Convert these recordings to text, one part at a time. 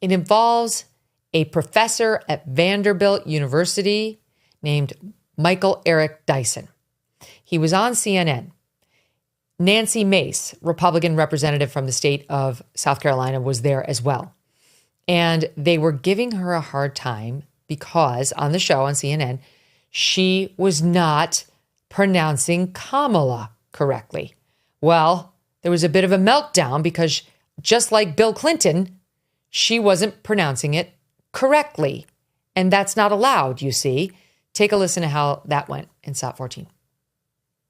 It involves a professor at Vanderbilt University named Michael Eric Dyson. He was on CNN. Nancy Mace, Republican representative from the state of South Carolina, was there as well. And they were giving her a hard time because on the show on CNN, she was not pronouncing Kamala correctly. Well, there was a bit of a meltdown because just like Bill Clinton, she wasn't pronouncing it correctly. And that's not allowed, you see. Take a listen to how that went in SOT 14.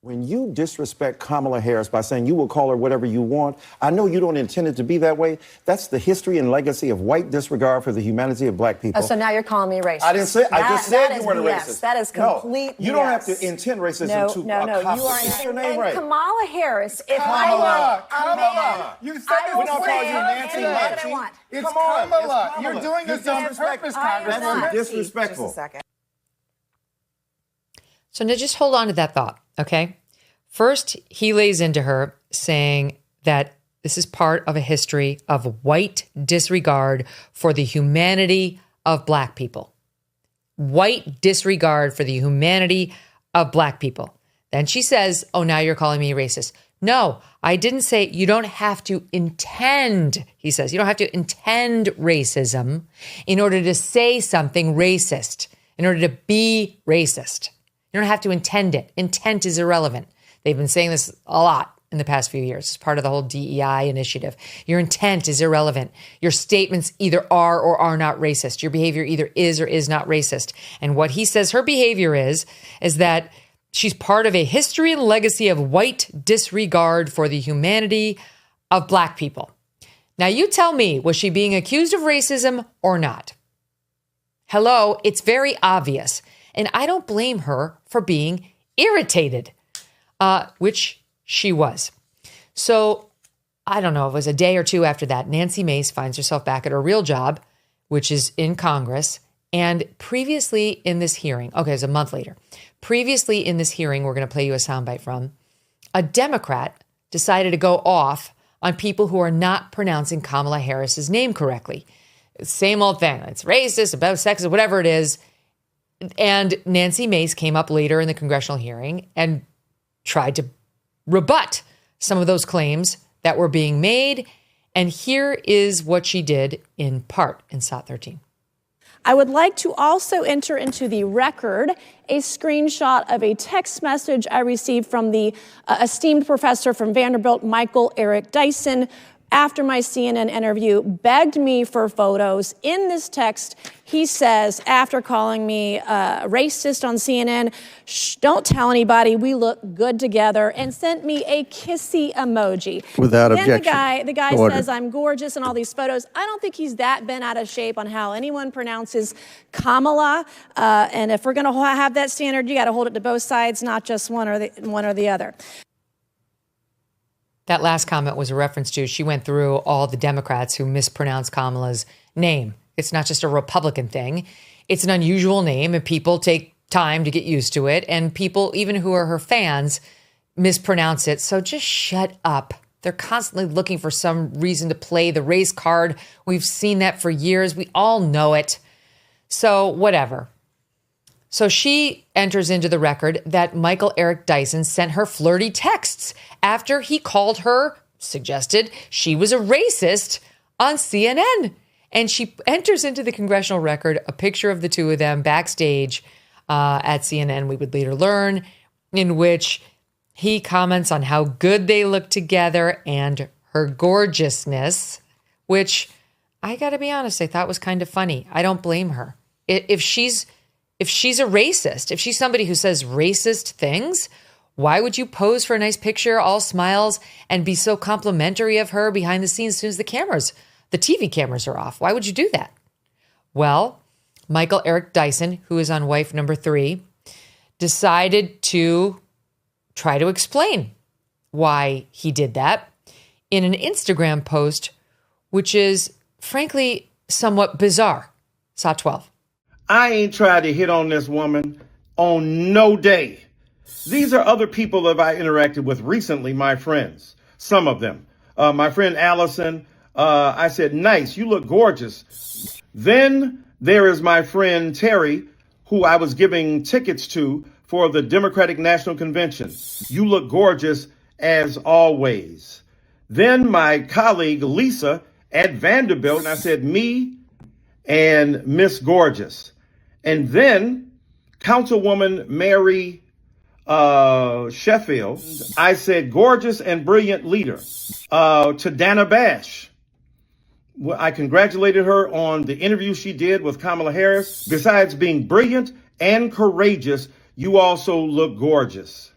When you disrespect Kamala Harris by saying you will call her whatever you want, I know you don't intend it to be that way. That's the history and legacy of white disregard for the humanity of black people. Oh, so now you're calling me racist. I didn't say. I just said you weren't a BS. racist. That is complete. No, you don't have to intend racism to. No. You are your name right. Kamala Harris. If Kamala. I were Kamala. You said I we don't call you Nancy. It's Kamala. You're doing this on purpose, Congresswoman. That's disrespectful. Just a second. So now just hold on to that thought, okay? First, he lays into her saying that this is part of a history of white disregard for the humanity of black people. White disregard for the humanity of black people. Then she says, oh, now you're calling me racist. No, I didn't say you don't have to intend, he says, you don't have to intend racism in order to say something racist, in order to be racist. You don't have to intend it. Intent is irrelevant. They've been saying this a lot in the past few years. It's part of the whole DEI initiative. Your intent is irrelevant. Your statements either are or are not racist. Your behavior either is or is not racist. And what he says her behavior is that she's part of a history and legacy of white disregard for the humanity of black people. Now you tell me, was she being accused of racism or not? Hello, it's very obvious. And I don't blame her for being irritated. Which she was. So I don't know, it was a day or two after that, Nancy Mace finds herself back at her real job, which is in Congress. And previously in this hearing, okay, it was a month later, previously in this hearing, we're going to play you a soundbite from, a Democrat decided to go off on people who are not pronouncing Kamala Harris's name correctly. Same old thing. It's racist, about sexist, whatever it is. And Nancy Mace came up later in the congressional hearing and tried to rebut some of those claims that were being made. And here is what she did in part in SOT 13. I would like to also enter into the record a screenshot of a text message I received from the esteemed professor from Vanderbilt, Michael Eric Dyson, after my CNN interview, begged me for photos. In this text, he says, after calling me racist on CNN, shh, don't tell anybody, we look good together, and sent me a kissy emoji. Without then objection. The guy says I'm gorgeous in all these photos. I don't think he's that bent out of shape on how anyone pronounces Kamala. And if we're going to have that standard, you got to hold it to both sides, not just one or the other. That last comment was a reference to, she went through all the Democrats who mispronounced Kamala's name. It's not just a Republican thing. It's an unusual name, and people take time to get used to it. And people, even who are her fans, mispronounce it. So just shut up. They're constantly looking for some reason to play the race card. We've seen that for years. We all know it. So whatever. So she enters into the record that Michael Eric Dyson sent her flirty texts after he called her, suggested she was a racist on CNN. And she enters into the congressional record a picture of the two of them backstage at CNN, we would later learn, in which he comments on how good they look together and her gorgeousness, which I got to be honest, I thought was kind of funny. I don't blame her. If she's a racist, if she's somebody who says racist things, why would you pose for a nice picture, all smiles, and be so complimentary of her behind the scenes as soon as the TV cameras are off? Why would you do that? Well, Michael Eric Dyson, who is on wife number 3, decided to try to explain why he did that in an Instagram post, which is frankly somewhat bizarre. SOT 12. I ain't tried to hit on this woman on no day. These are other people that I interacted with recently, my friends, some of them. My friend Allison, I said, nice, you look gorgeous. Then there is my friend Terry, who I was giving tickets to for the Democratic National Convention. You look gorgeous as always. Then my colleague Lisa at Vanderbilt, and I said, me and Miss Gorgeous. And then Councilwoman Mary Sheffield, I said, gorgeous and brilliant leader. To Dana Bash, well, I congratulated her on the interview she did with Kamala Harris. Besides being brilliant and courageous, you also look gorgeous.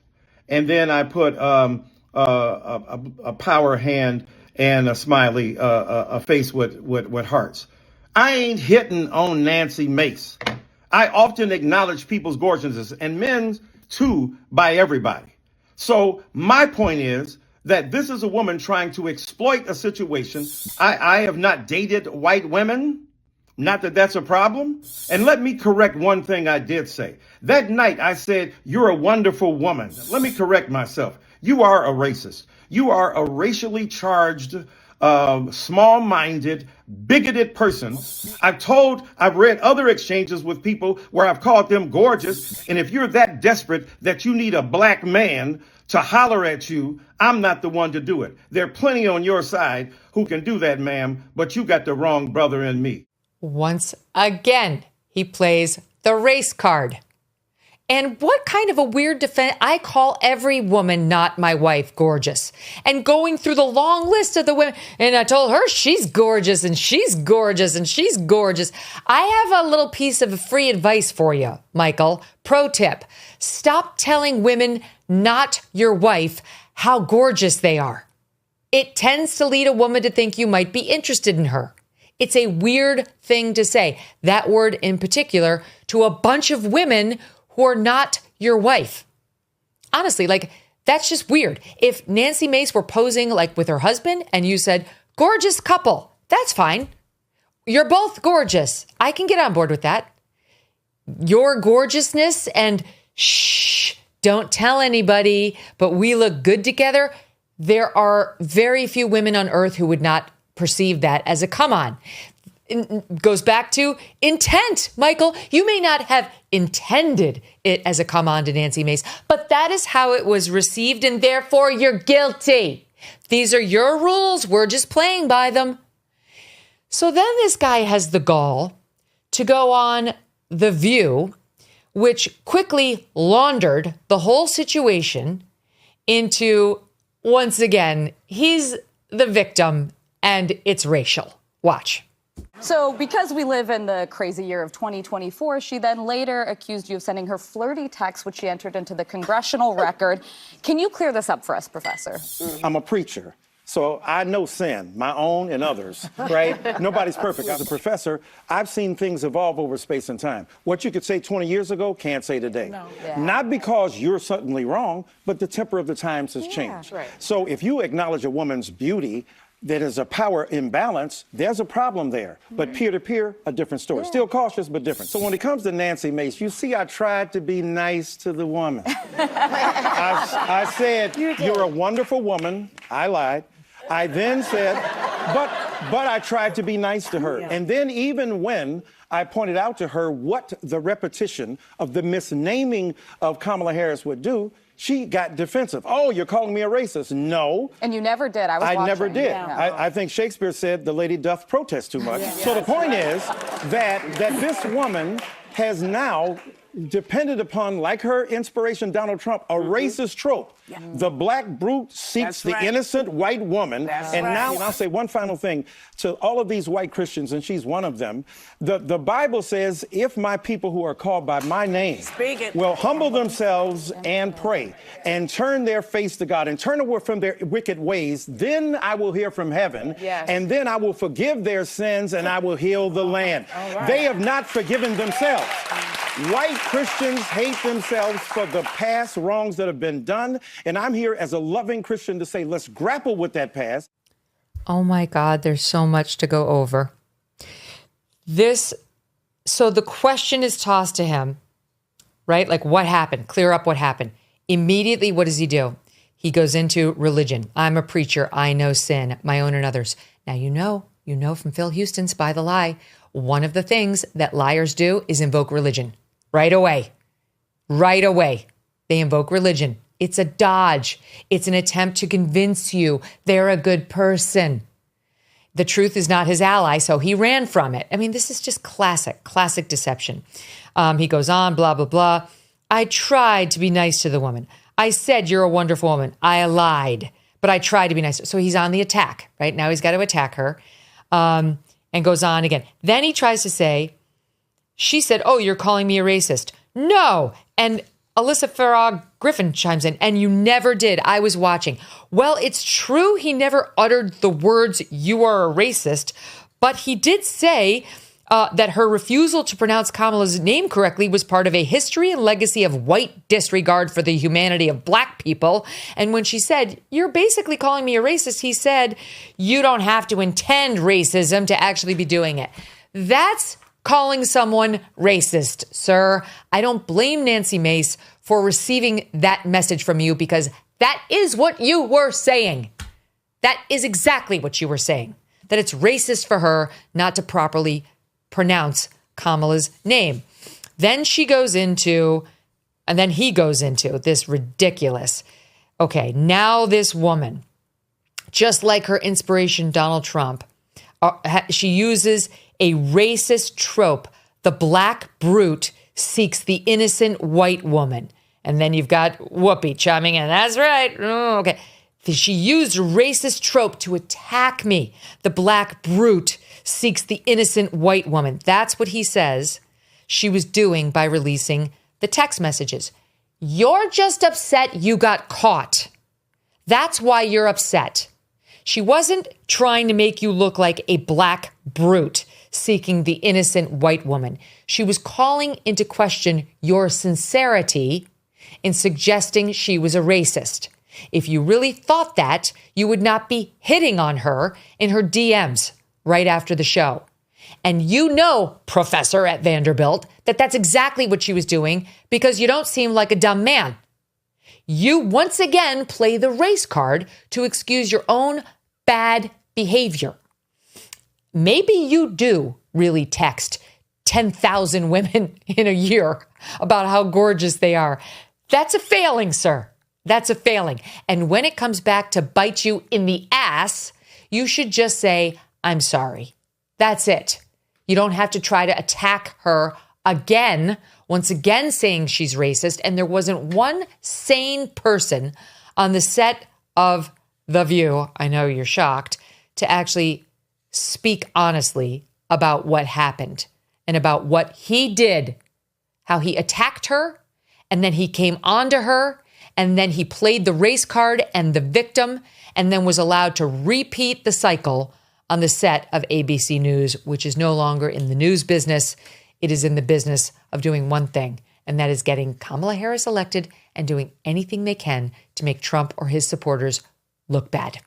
And then I put a power hand and a smiley, a face with hearts. I ain't hitting on Nancy Mace. I often acknowledge people's gorgeousness, and men's too, by everybody. So my point is that this is a woman trying to exploit a situation. I have not dated white women. Not that that's a problem. And let me correct one thing I did say. That night I said, you're a wonderful woman. Let me correct myself. You are a racist. You are a racially charged, small-minded, bigoted person. I've read other exchanges with people where I've called them gorgeous. And if you're that desperate that you need a black man to holler at you, I'm not the one to do it. There are plenty on your side who can do that, ma'am, but you got the wrong brother in me. Once again, he plays the race card. And what kind of a weird defense? I call every woman not my wife gorgeous. And going through the long list of the women, and I told her she's gorgeous and she's gorgeous and she's gorgeous. I have a little piece of free advice for you, Michael. Pro tip. Stop telling women not your wife how gorgeous they are. It tends to lead a woman to think you might be interested in her. It's a weird thing to say, that word in particular, to a bunch of women who are not your wife. Honestly, like, that's just weird. If Nancy Mace were posing like with her husband and you said, gorgeous couple, that's fine. You're both gorgeous. I can get on board with that. Your gorgeousness and shh, don't tell anybody, but we look good together. There are very few women on earth who would not perceive that as a come on. It goes back to intent, Michael. You may not have intended it as a come on to Nancy Mace, but that is how it was received, and therefore you're guilty. These are your rules. We're just playing by them. So then this guy has the gall to go on The View, which quickly laundered the whole situation into, once again, he's the victim and it's racial. Watch. So because we live in the crazy year of 2024, she then later accused you of sending her flirty texts, which she entered into the congressional record. Can you clear this up for us, Professor? I'm a preacher, so I know sin, my own and others, right? Nobody's perfect. As a professor, I've seen things evolve over space and time. What you could say 20 years ago, can't say today. No. Yeah. Not because you're suddenly wrong, but the temper of the times has changed. Right. So if you acknowledge a woman's beauty, that is a power imbalance, there's a problem there. But peer-to-peer, a different story. Yeah. Still cautious, but different. So when it comes to Nancy Mace, you see I tried to be nice to the woman. I said, you're a wonderful woman. I lied. I then said, but I tried to be nice to her. Yeah. And then even when I pointed out to her what the repetition of the misnaming of Kamala Harris would do, she got defensive. Oh, you're calling me a racist. No. And you never did. I never did. Yeah. I think Shakespeare said the lady doth protest too much. Yeah. So the point is that this woman has now depended upon, like her inspiration, Donald Trump, a racist trope. Yeah. The black brute seeks the innocent white woman. Now, and I'll say one final thing to all of these white Christians, and she's one of them. The Bible says, if my people who are called by my name will humble themselves and pray and turn their face to God and turn away from their wicked ways, then I will hear from heaven, and then I will forgive their sins and I will heal the land. Right. They have not forgiven themselves. White Christians hate themselves for the past wrongs that have been done. And I'm here as a loving Christian to say, let's grapple with that past. Oh my God, there's so much to go over. So the question is tossed to him, right? Like, what happened? Clear up what happened. Immediately, what does he do? He goes into religion. I'm a preacher. I know sin, my own and others. Now, you know from Phil Houston's Spy the Lie, one of the things that liars do is invoke religion. Right away. They invoke religion. It's a dodge. It's an attempt to convince you they're a good person. The truth is not his ally, so he ran from it. I mean, this is just classic deception. He goes on, blah, blah, blah. I tried to be nice to the woman. I said, you're a wonderful woman. I lied, but I tried to be nice. So he's on the attack, right? Now he's got to attack her, and goes on again. Then he tries to say, she said, oh, you're calling me a racist. No. And Alyssa Farag Griffin chimes in, and you never did. I was watching. Well, it's true he never uttered the words, you are a racist, but he did say that her refusal to pronounce Kamala's name correctly was part of a history and legacy of white disregard for the humanity of black people. And when she said, you're basically calling me a racist, he said, you don't have to intend racism to actually be doing it. That's calling someone racist, sir. I don't blame Nancy Mace for receiving that message from you, because that is what you were saying. That is exactly what you were saying, that it's racist for her not to properly pronounce Kamala's name. Then he goes into this ridiculous, okay, now this woman, just like her inspiration, Donald Trump, she uses a racist trope. The black brute seeks the innocent white woman. And then you've got Whoopi chiming in. That's right. Oh, okay. She used a racist trope to attack me. The black brute seeks the innocent white woman. That's what he says she was doing by releasing the text messages. You're just upset you got caught. That's why you're upset. She wasn't trying to make you look like a black brute seeking the innocent white woman. She was calling into question your sincerity in suggesting she was a racist. If you really thought that, you would not be hitting on her in her DMs right after the show. And you know, Professor at Vanderbilt, that that's exactly what she was doing, because you don't seem like a dumb man. You once again play the race card to excuse your own bad behavior. Maybe you do really text 10,000 women in a year about how gorgeous they are. That's a failing, sir. That's a failing. And when it comes back to bite you in the ass, you should just say, I'm sorry. That's it. You don't have to try to attack her again, once again saying she's racist. And there wasn't one sane person on the set of The View, I know you're shocked, to actually speak honestly about what happened and about what he did, how he attacked her, and then he came onto her, and then he played the race card and the victim, and then was allowed to repeat the cycle on the set of ABC News, which is no longer in the news business. It is in the business of doing one thing, and that is getting Kamala Harris elected and doing anything they can to make Trump or his supporters look bad.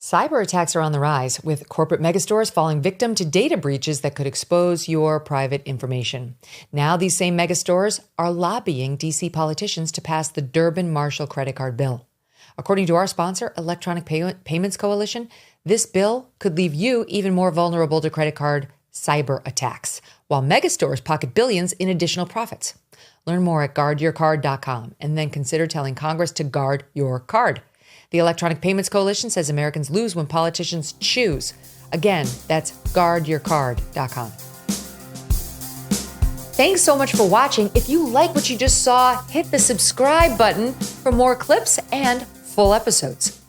Cyber attacks are on the rise, with corporate megastores falling victim to data breaches that could expose your private information. Now these same megastores are lobbying DC politicians to pass the Durbin-Marshall credit card bill. According to our sponsor, Electronic Payments Coalition, this bill could leave you even more vulnerable to credit card cyber attacks, while megastores pocket billions in additional profits. Learn more at guardyourcard.com, and then consider telling Congress to guard your card. The Electronic Payments Coalition says Americans lose when politicians choose. Again, that's guardyourcard.com. Thanks so much for watching. If you like what you just saw, hit the subscribe button for more clips and full episodes.